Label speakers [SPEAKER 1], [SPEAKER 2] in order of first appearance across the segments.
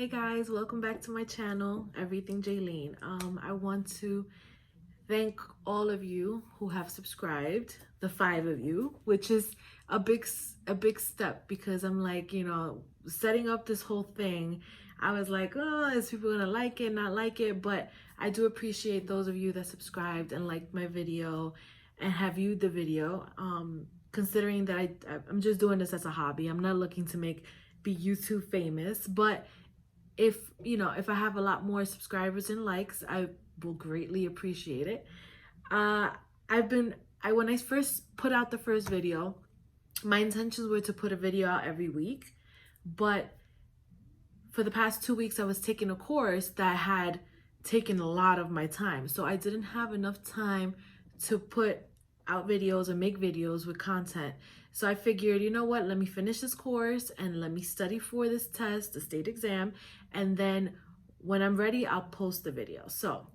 [SPEAKER 1] Hey guys, welcome back to my channel, Everything Jaylene. I want to thank all of you who have subscribed, the 5 of you, which is a big step because I'm like, setting up this whole thing. I was like, oh, is people gonna like it, not like it? But I do appreciate those of you that subscribed and liked my video and have viewed the video. Considering that I'm just doing this as a hobby. I'm not looking to be YouTube famous, but if I have a lot more subscribers and likes, I will greatly appreciate it. When I first put out the first video, my intentions were to put a video out every week, but for the past 2 weeks I was taking a course that had taken a lot of my time, so I didn't have enough time to put out videos or make videos with content. So I figured, you know what, let me finish this course and let me study for this test, the state exam, and then when I'm ready, I'll post the video. So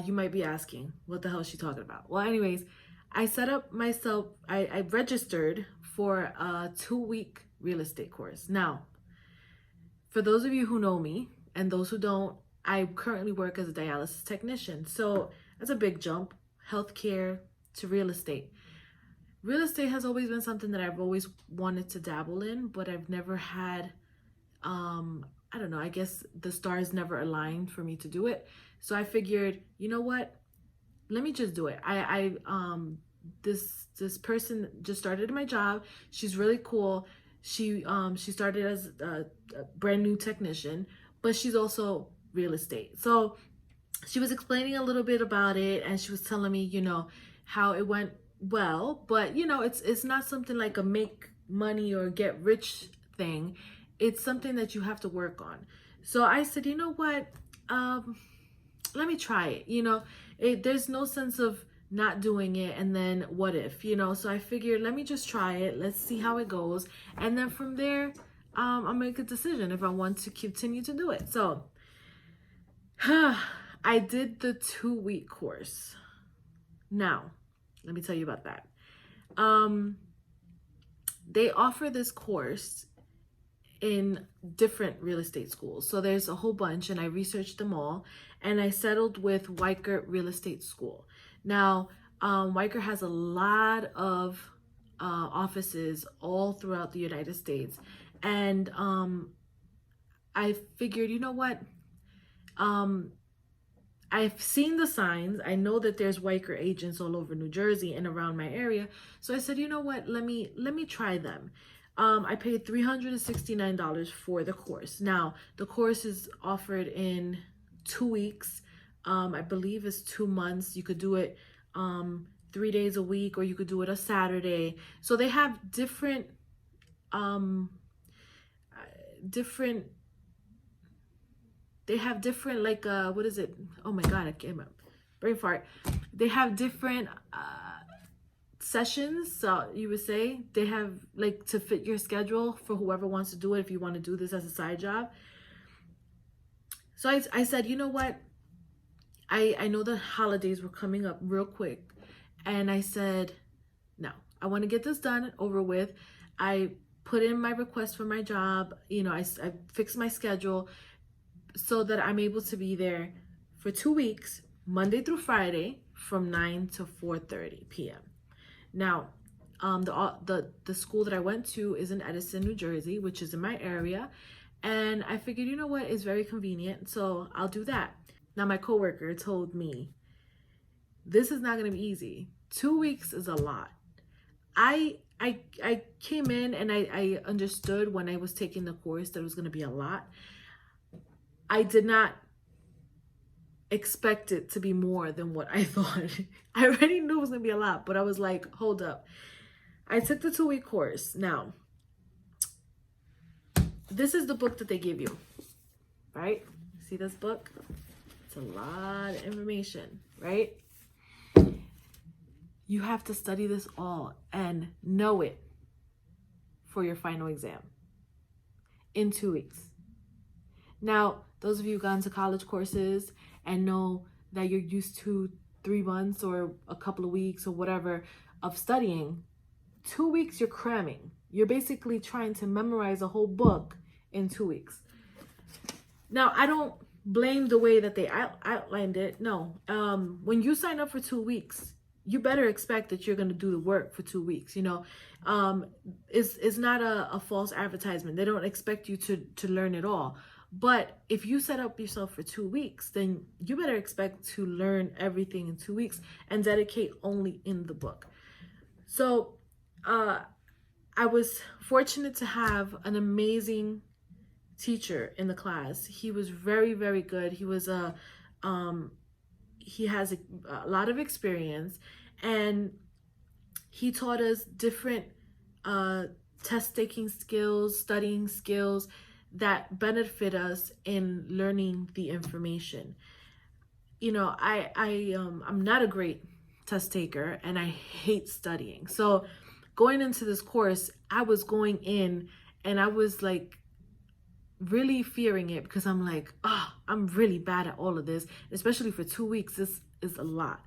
[SPEAKER 1] you might be asking, what the hell is she talking about? Well, anyways, I set up myself, I registered for a 2-week real estate course. Now, for those of you who know me and those who don't, I currently work as a dialysis technician. So that's a big jump, healthcare to real estate. Real estate has always been something that I've always wanted to dabble in, but I've never had, I don't know, I guess the stars never aligned for me to do it. So I figured, you know what, let me just do it. This person just started my job. She's really cool. She started as a brand new technician, but she's also real estate. So she was explaining a little bit about it, and she was telling me, how it went well, but it's not something like a make money or get rich thing. It's something that you have to work on. So I said, you know what, let me try it. There's no sense of not doing it and then what if, so I figured, let me just try it, let's see how it goes, and then from there I'll make a decision if I want to continue to do it. So I did the 2-week course. Now let me tell you about that. They offer this course in different real estate schools. So there's a whole bunch, and I researched them all, and I settled with Weichert Real Estate School. Now, Weichert has a lot of offices all throughout the United States. And I figured, you know what? I've seen the signs. I know that there's Weichert agents all over New Jersey and around my area. So I said, you know what, let me try them. I paid $369 for the course. Now, the course is offered in 2 weeks. I believe it's 2 months. You could do it 3 days a week, or you could do it a Saturday. So they have different like what is it, oh my god, I came up brain fart. They have different sessions, so you would say they have like to fit your schedule for whoever wants to do it, if you want to do this as a side job. So I said, you know what, I know the holidays were coming up real quick, and I said, no, I want to get this done over with. I put in my request for my job, I fixed my schedule so that I'm able to be there for 2 weeks, Monday through Friday, from 9 to 4:30 p.m. Now, the school that I went to is in Edison, New Jersey, which is in my area, and I figured, you know what, it's very convenient, so I'll do that. Now, my coworker told me, this is not going to be easy. 2 weeks is a lot. I came in and I understood when I was taking the course that it was going to be a lot. I did not expect it to be more than what I thought. I already knew it was going to be a lot, but I was like, hold up. I took the 2-week course. Now, this is the book that they give you, right? See this book? It's a lot of information, right? You have to study this all and know it for your final exam in 2 weeks. Now, those of you who've gone to college courses and know that you're used to 3 months or a couple of weeks or whatever of studying, 2 weeks you're cramming. You're basically trying to memorize a whole book in 2 weeks. Now, I don't blame the way that they outlined it. No. When you sign up for 2 weeks, you better expect that you're going to do the work for 2 weeks. It's not a false advertisement. They don't expect you to learn it all. But if you set up yourself for 2 weeks, then you better expect to learn everything in 2 weeks and dedicate only in the book. So I was fortunate to have an amazing teacher in the class. He was very, very good. He was he has a lot of experience, and he taught us different test taking skills, studying skills that benefit us in learning the information. I'm not a great test taker, and I hate studying. So going into this course, I was going in and I was like really fearing it, because I'm like, I'm really bad at all of this, especially for 2 weeks. This is a lot.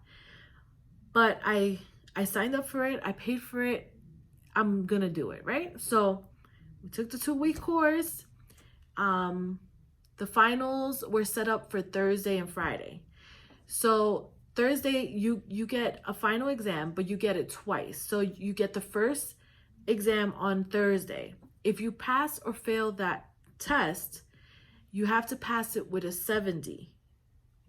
[SPEAKER 1] But I signed up for it. I paid for it. I'm gonna do it, right? So we took the 2-week course. The finals were set up for Thursday and Friday. So Thursday, you get a final exam, but you get it twice. So you get the first exam on Thursday. If you pass or fail that test, you have to pass it with a 70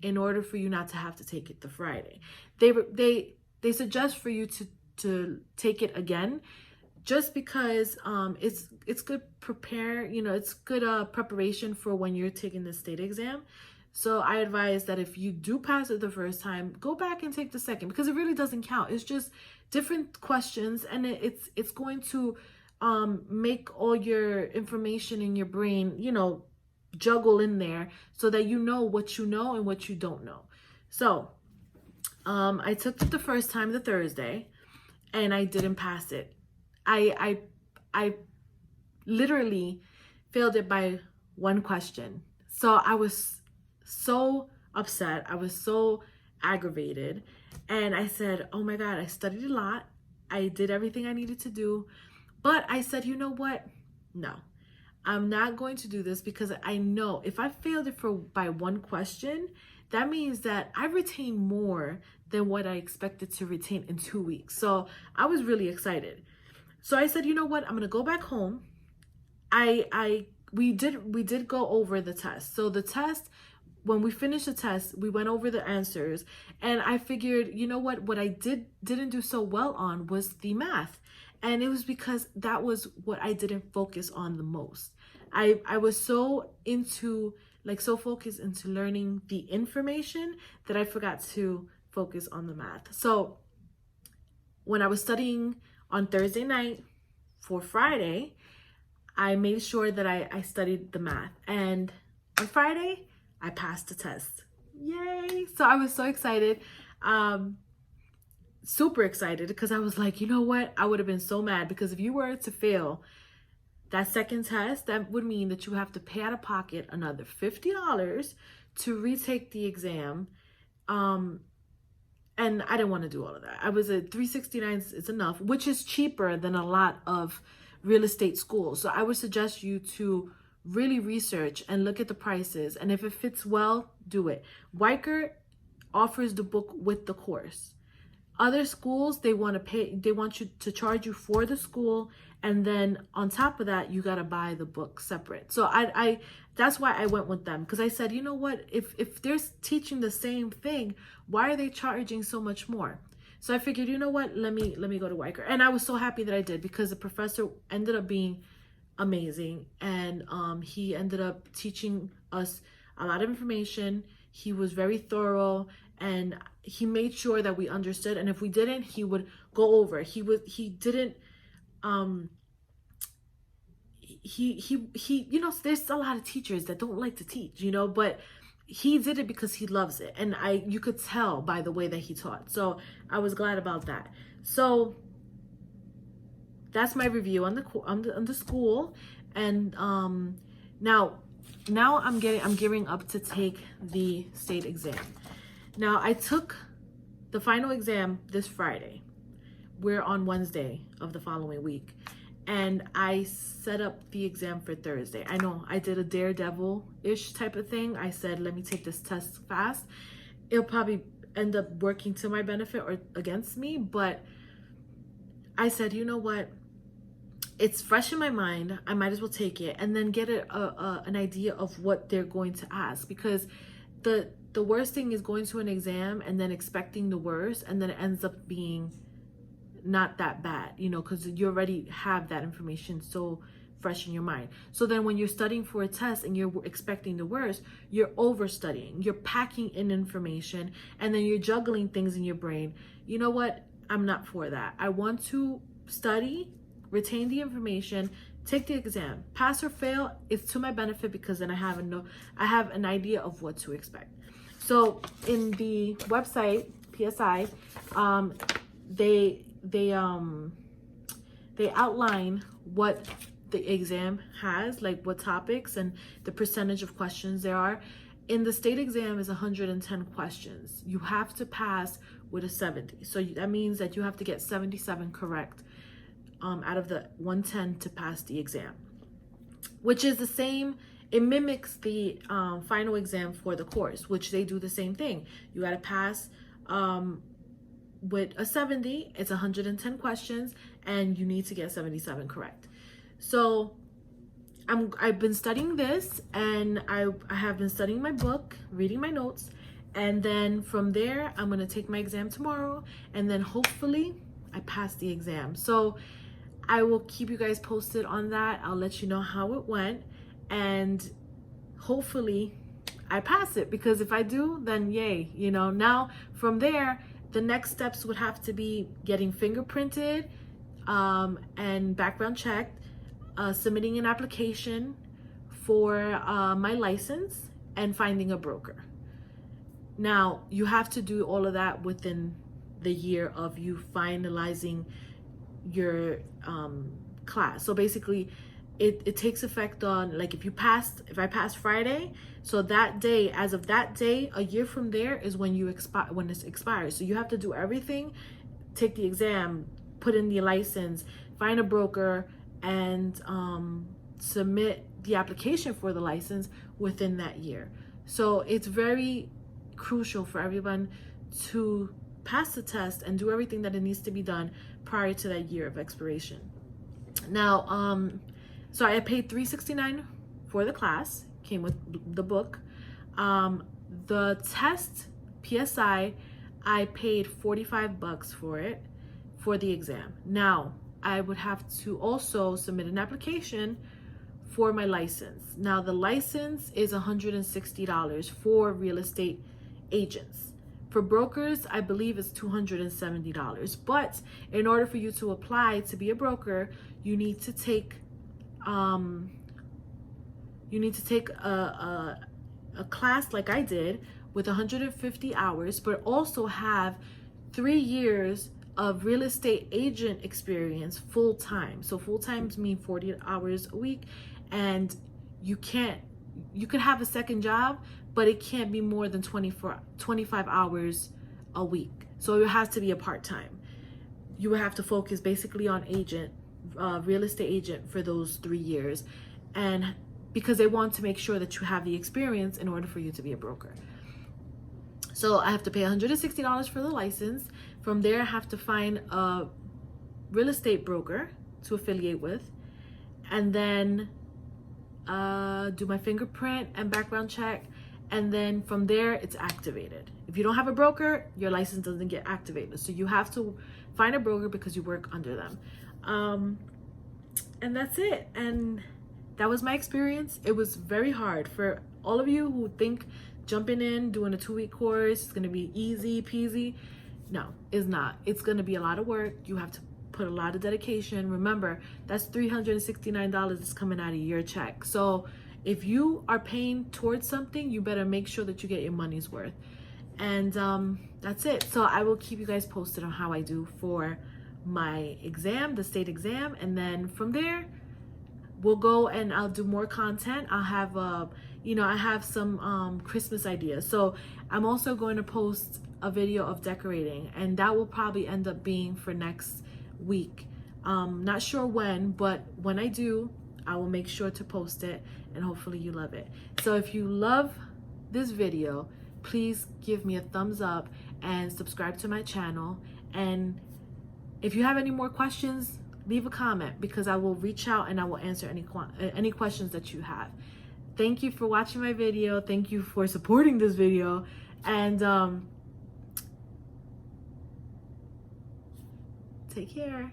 [SPEAKER 1] in order for you not to have to take it the Friday. They suggest for you to take it again, just because it's good it's good preparation for when you're taking the state exam. So I advise that if you do pass it the first time, go back and take the second, because it really doesn't count. It's just different questions, and it's going to make all your information in your brain, juggle in there, so that you know what you know and what you don't know. So I took it the first time, the Thursday, and I didn't pass it. I literally failed it by one question. So I was so upset. I was so aggravated. And I said, oh my God, I studied a lot. I did everything I needed to do. But I said, you know what? No, I'm not going to do this, because I know if I failed it by one question, that means that I retained more than what I expected to retain in 2 weeks. So I was really excited. So I said, you know what? I'm going to go back home. We did go over the test. So the test, when we finished the test, we went over the answers, and I figured, you know what I didn't do so well on was the math. And it was because that was what I didn't focus on the most. I was so focused into learning the information that I forgot to focus on the math. So when I was studying on Thursday night for Friday, I made sure that I studied the math. And on Friday, I passed the test. Yay! So I was so excited. Super excited, because I was like, you know what? I would have been so mad, because if you were to fail that second test, that would mean that you have to pay out of pocket another $50 to retake the exam. And I didn't want to do all of that. I was at $369 is enough, which is cheaper than a lot of real estate schools. So I would suggest you to really research and look at the prices. And if it fits well, do it. Weicker offers the book with the course. Other schools, they want you to charge you for the school, and then on top of that, you got to buy the book separate. So I that's why I went with them, because I said, you know what, if they're teaching the same thing, why are they charging so much more? So I figured, you know what, let me go to Weicker. And I was so happy that I did, because the professor ended up being amazing, and he ended up teaching us a lot of information. He was very thorough, and he made sure that we understood, and if we didn't, he would go over. He didn't there's a lot of teachers that don't like to teach, but he did it because he loves it, and you could tell by the way that he taught. So I was glad about that. So that's my review on the school. And now I'm gearing up to take the state exam. Now, I took the final exam this Friday. We're on Wednesday of the following week. and I set up the exam for Thursday. I know I did a daredevil-ish type of thing. I said, let me take this test fast. It'll probably end up working to my benefit or against me, but I said, you know what? It's fresh in my mind. I might as well take it and then get an idea of what they're going to ask, because the worst thing is going to an exam and then expecting the worst, and then it ends up being not that bad, you know, because you already have that information so fresh in your mind. So then when you're studying for a test and you're expecting the worst, you're overstudying, you're packing in information, and then you're juggling things in your brain. You know what? I'm not for that. I want to study, retain the information, take the exam, pass or fail. It's to my benefit, because then I have an idea of what to expect. So in the website PSI, they outline what the exam has, like what topics and the percentage of questions there are. In the state exam is 110 questions. You have to pass with a 70. So that means that you have to get 77 correct out of the 110 to pass the exam, which is the same. It mimics the final exam for the course, which they do the same thing. You got to pass with a 70. It's 110 questions, and you need to get 77 correct. So I've been studying this, and I have been studying my book, reading my notes, and then from there I'm going to take my exam tomorrow, and then hopefully I pass the exam. So I will keep you guys posted on that. I'll let you know how it went, and hopefully I pass it, because if I do, then yay, you know. Now from there, the next steps would have to be getting fingerprinted and background checked, submitting an application for my license, and finding a broker. Now, you have to do all of that within the year of you finalizing your class. So basically, it takes effect on, like, if I passed Friday, so that day, as of that day, a year from there is when when it expires. So you have to do everything, take the exam, put in the license, find a broker, and submit the application for the license within that year. So it's very crucial for everyone to pass the test and do everything that it needs to be done prior to that year of expiration. Now, so I paid $369 for the class, came with the book. The test, PSI, I paid $45 for it, for the exam. Now, I would have to also submit an application for my license. Now, the license is $160 for real estate agents. For brokers, I believe it's $270. But in order for you to apply to be a broker, you need to take a class like I did with 150 hours, but also have 3 years of real estate agent experience full time. So full times mean 40 hours a week, and you could have a second job, but it can't be more than 25 hours a week. So it has to be a part-time. You would have to focus basically on real estate agent for those 3 years, and because they want to make sure that you have the experience in order for you to be a broker. So I have to pay $160 for the license. From there, I have to find a real estate broker to affiliate with, and then do my fingerprint and background check. And then from there, it's activated. If you don't have a broker, your license doesn't get activated. So you have to find a broker because you work under them. And that's it. And that was my experience. It was very hard. For all of you who think jumping in, doing a 2-week course, it's going to be easy peasy. No, it's not. It's going to be a lot of work. You have to put a lot of dedication. Remember, that's $369 that's coming out of your check. So if you are paying towards something, you better make sure that you get your money's worth. And that's it. So I will keep you guys posted on how I do for my exam, the state exam. And then from there, we'll go and I'll do more content. I'll have I have some Christmas ideas. So I'm also going to post a video of decorating, and that will probably end up being for next week. Not sure when, but when I do, I will make sure to post it, and hopefully you love it. So if you love this video, please give me a thumbs up and subscribe to my channel. And if you have any more questions, leave a comment, because I will reach out and I will answer any questions that you have. Thank you for watching my video. Thank you for supporting this video. And take care.